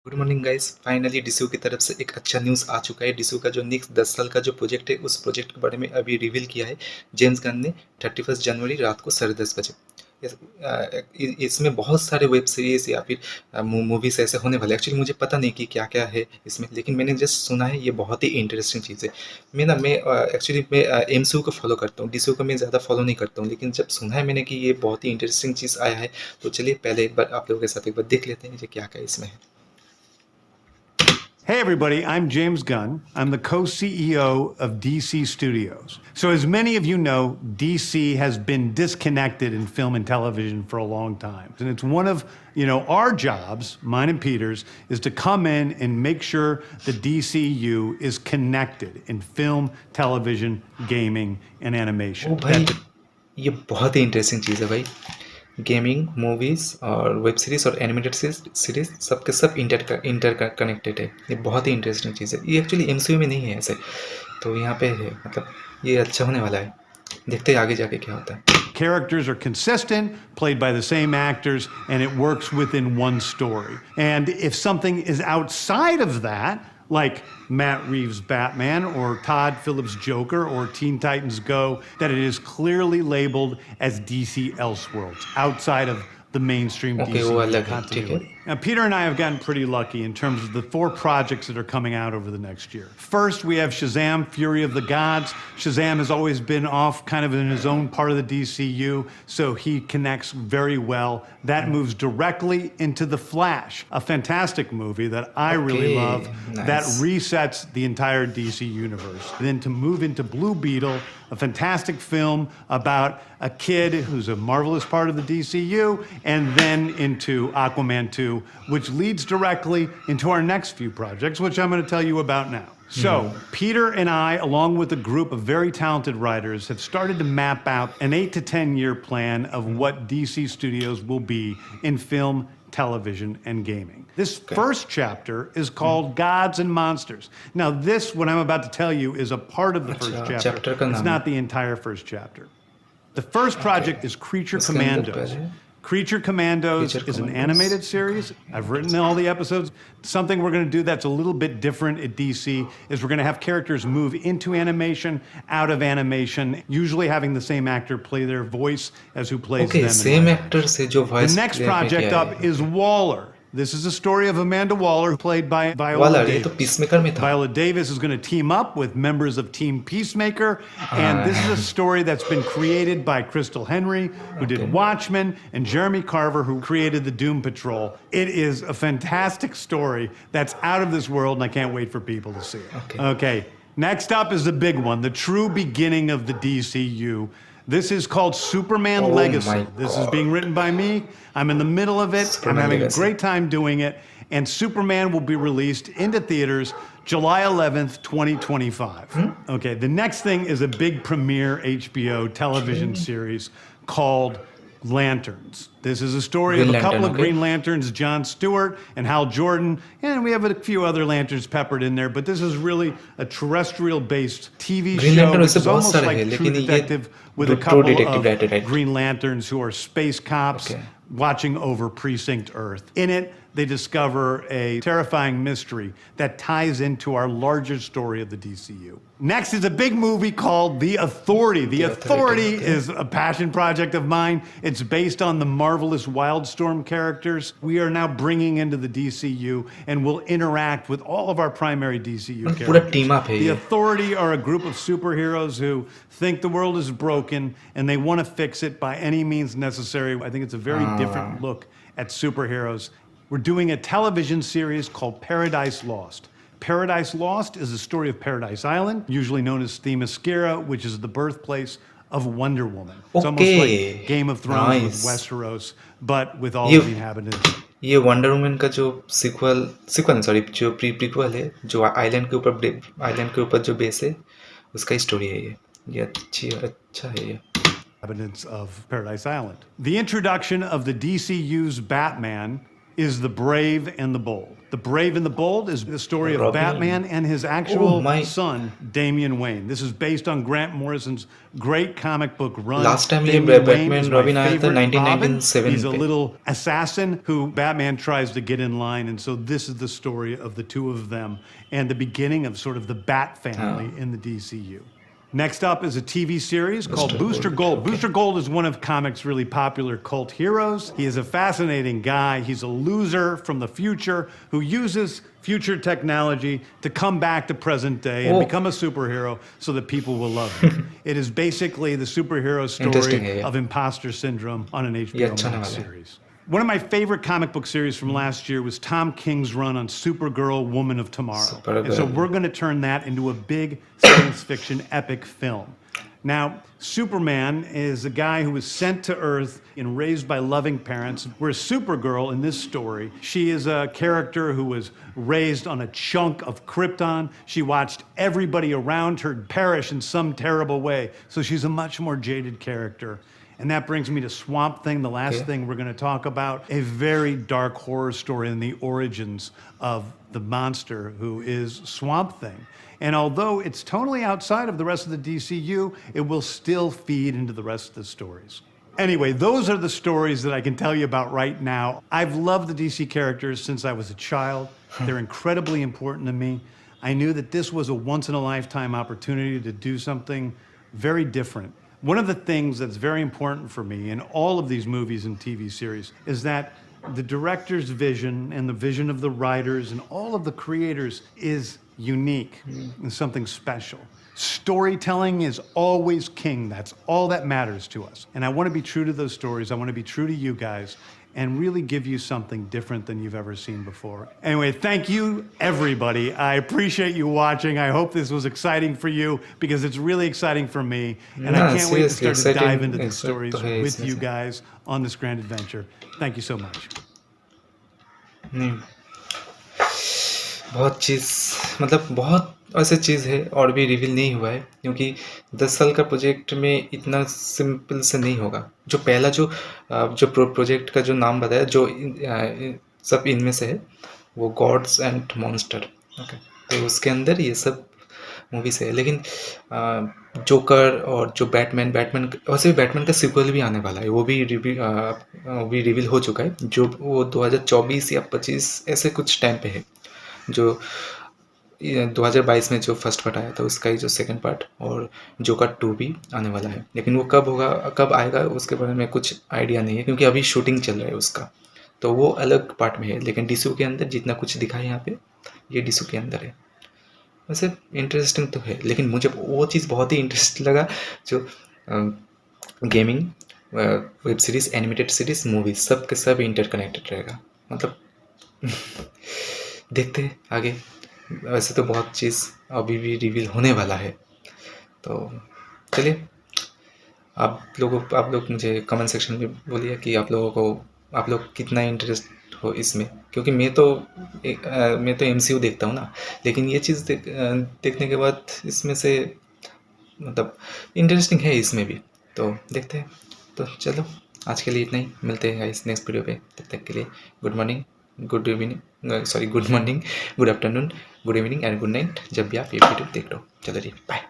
Good morning guys. Finally DCU की तरफ से एक अच्छा न्यूज़ आ चुका है। डीसीयू का जो नेक्स्ट 10 साल का जो प्रोजेक्ट है, उस प्रोजेक्ट के बारे में अभी रिवील किया है जेम्स गन ने 31 जनवरी रात को 10:30 बजे। इसमें बहुत सारे वेब सीरीज या फिर मूवीज ऐसे होने वाले। एक्चुअली मुझे पता नहीं कि क्या क्या है इसमें, लेकिन मैंने जस्ट सुना है ये बहुत ही इंटरेस्टिंग चीज़ है। मैं एक्चुअली मैं एमसीयू को फॉलो करता हूँ, डीसीयू को मैं ज़्यादा फॉलो नहीं करता हूँ, लेकिन जब सुना है मैंने कि ये बहुत ही इंटरेस्टिंग चीज़ आया है, तो चलिए पहले एक बार आप लोगों के साथ एक बार देख लेते हैं ये क्या क्या इसमें है। Hey, everybody, I'm James Gunn. I'm the co CEO of DC Studios. So, as many of you know, DC has been disconnected in film and television for a long time. And it's one of our jobs, mine and Peter's, is to come in and make sure the DCU is connected in film, television, gaming, and animation. ओ भाई, ये बहुत ही interesting चीज़ है भाई। Gaming, movies और web series और animated series सब के सब इंटर कनेक्टेड है। ये बहुत ही इंटरेस्टिंग चीज़ है। ये एक्चुअली एमसीयू में नहीं है ऐसे, तो यहाँ पे है, मतलब ये अच्छा होने वाला है। देखते हैं आगे जाके क्या होता है। Characters are consistent, played by the same actors, and it works within one story. And if something is outside of that, like Matt Reeves' Batman or Todd Phillips' Joker or Teen Titans Go, that it is clearly labeled as DC Elseworlds, outside of the mainstream okay, वो DC अलग है, ठीक है। continuity. Now, Peter and I have gotten pretty lucky in terms of the 4 projects that are coming out over the next year. First, we have Shazam! Fury of the Gods. Shazam has always been off kind of in his own part of the DCU, so he connects very well. That moves directly into The Flash, a fantastic movie that I really love, nice. that resets the entire DC universe. Then to move into Blue Beetle, a fantastic film about a kid who's a marvelous part of the DCU, and then into Aquaman 2, which leads directly into our next few projects, which I'm going to tell you about now. So, Peter and I, along with a group of very talented writers, have started to map out an 8 to 10 year plan of what DC Studios will be in film, television, and gaming. This first chapter is called Gods and Monsters. Now, this, what I'm about to tell you, is a part of the first chapter. It's not the entire first chapter. The first project is Creature Commandos. Creature Commandos is an animated series. I've written all the episodes. Something we're going to do that's a little bit different at DC is we're going to have characters move into animation, out of animation, usually having the same actor play their voice as who plays them. Same actor से जो voice. The next project up is Waller. This is a story of Amanda Waller, played by Viola Davis. ये तो Peacemaker में था. Viola Davis is going to team up with members of Team Peacemaker, and this is a story that's been created by Crystal Henry, who did Watchmen, and Jeremy Carver, who created the Doom Patrol. It is a fantastic story that's out of this world, and I can't wait for people to see it. Okay. Next up is the big one, the true beginning of the DCU. This is called Superman Legacy. This is being written by me. I'm in the middle of it. Superman I'm having Legacy. a great time doing it. And Superman will be released into theaters July 11th, 2025. Okay, the next thing is a big premiere HBO television series called Lanterns. This is a story of a couple of Green Lanterns, John Stewart and Hal Jordan, and we have a few other Lanterns peppered in there, but this is really a terrestrial-based TV show, which is almost like True Detective with a couple of Green Lanterns who are space cops watching over Precinct Earth. In it, they discover a terrifying mystery that ties into our larger story of the DCU. Next is a big movie called The Authority. The Authority is a passion project of mine. It's based on the marvelous Wildstorm characters we are now bringing into the DCU and will interact with all of our primary DCU characters. पूरा team up है The ये. Authority are a group of superheroes who think the world is broken and they want to fix it by any means necessary. I think it's a very different look at superheroes. We're doing a television series called Paradise Lost. Paradise Lost is the story of Paradise Island, usually known as Themyscira, which is the birthplace of Wonder Woman. It's almost like Game of Thrones with Westeros, but with all of the inhabitants. ये wonder woman का जो sequel sorry जो prequel है, जो island के ऊपर जो base है, उसका ही स्टोरी है ये अच्छा है ये. Inhabitants of Paradise Island. The introduction of the DCU's Batman is The Brave and the Bold. The Brave and the Bold is the story of Robin. Batman and his Oh actual my. son, Damian Wayne. This is based on Grant Morrison's great comic book run. Last time ये Damian Wayne Batman is my Robin आया था favorite 1997 Robin. He's a पे. little assassin who Batman tries to get in line, and so this is the story of the two of them and the beginning of sort of the Bat family in the DCU. Next up is a TV series called Booster Gold. Okay. Booster Gold is one of comics' really popular cult heroes. He is a fascinating guy. He's a loser from the future who uses future technology to come back to present day and Oh. become a superhero so that people will love him. It is basically the superhero Interesting, story yeah. of imposter syndrome on an ये HBO अच्छा Max वाला है. series. One of my favorite comic book series from last year was Tom King's run on Supergirl, Woman of Tomorrow. And so Supergirl. we're going to turn that into a big science fiction epic film. Now, Superman is a guy who was sent to Earth and raised by loving parents, whereas Supergirl in this story, she is a character who was raised on a chunk of Krypton. She watched everybody around her perish in some terrible way, so she's a much more jaded character. And that brings me to Swamp Thing, the last Okay. thing we're going to talk about, a very dark horror story in the origins of the monster who is Swamp Thing. And although it's totally outside of the rest of the DCU, it will still feed into the rest of the stories. Anyway, those are the stories that I can tell you about right now. I've loved the DC characters since I was a child. They're incredibly important to me. I knew that this was a once-in-a-lifetime opportunity to do something very different. One of the things that's very important for me in all of these movies and TV series is that the director's vision and the vision of the writers and all of the creators is unique and something special. Storytelling is always king. That's all that matters to us. And I want to be true to those stories. I want to be true to you guys and really give you something different than you've ever seen before. Anyway, thank you, everybody. I appreciate you watching. I hope this was exciting for you because it's really exciting for me. And I Yeah, can't wait to seriously, start to dive exciting- into these exciting stories तो है with इसमें you से. guys on this grand adventure. Thank you so much. नहीं, बहुत चीज़ मतलब बहुत ऐसे चीज़ है और भी रिवील नहीं हुआ है क्योंकि 10 साल का प्रोजेक्ट में इतना सिंपल से नहीं होगा. जो पहला जो प्रोजेक्ट का जो नाम बताया जो सब इनमें से है वो गॉड्स एंड मॉन्स्टर. ओके, तो उसके अंदर ये सब मूवी से है. लेकिन जोकर और जो बैटमैन वैसे भी बैटमैन का सीक्वल भी आने वाला है. वो भी रिवील हो चुका है. जो वो 2024 या 25 ऐसे कुछ टाइम पे है. जो 2022 में जो फर्स्ट पार्ट आया था उसका ही जो सेकंड पार्ट और जोकर 2 भी आने वाला है. लेकिन वो कब होगा कब आएगा उसके बारे में कुछ आइडिया नहीं है क्योंकि अभी शूटिंग चल रहा है उसका. तो वो अलग पार्ट में है. लेकिन डीसी के अंदर जितना कुछ दिखा है यहाँ पे ये डीसी के अंदर है. वैसे इंटरेस्टिंग तो है लेकिन मुझे वो चीज़ बहुत ही इंटरेस्ट लगा जो gaming web series animated series movies सब के सब इंटरकनेक्टेड रहेगा. मतलब देखते हैं आगे. वैसे तो बहुत चीज़ अभी भी रिवील होने वाला है. तो चलिए आप लोग मुझे कमेंट सेक्शन में बोलिए कि आप लोग कितना इंटरेस्ट हो इसमें क्योंकि मैं तो MCU देखता हूँ ना. लेकिन ये चीज़ देखने के बाद इसमें से मतलब इंटरेस्टिंग है इसमें भी. तो देखते हैं. तो चलो आज के लिए इतना ही. मिलते हैं इस नेक्स्ट वीडियो पे. तब तक के लिए good morning good morning good afternoon good evening and good night जब भी आप ये वीडियो देख लो. चलो जी बाय.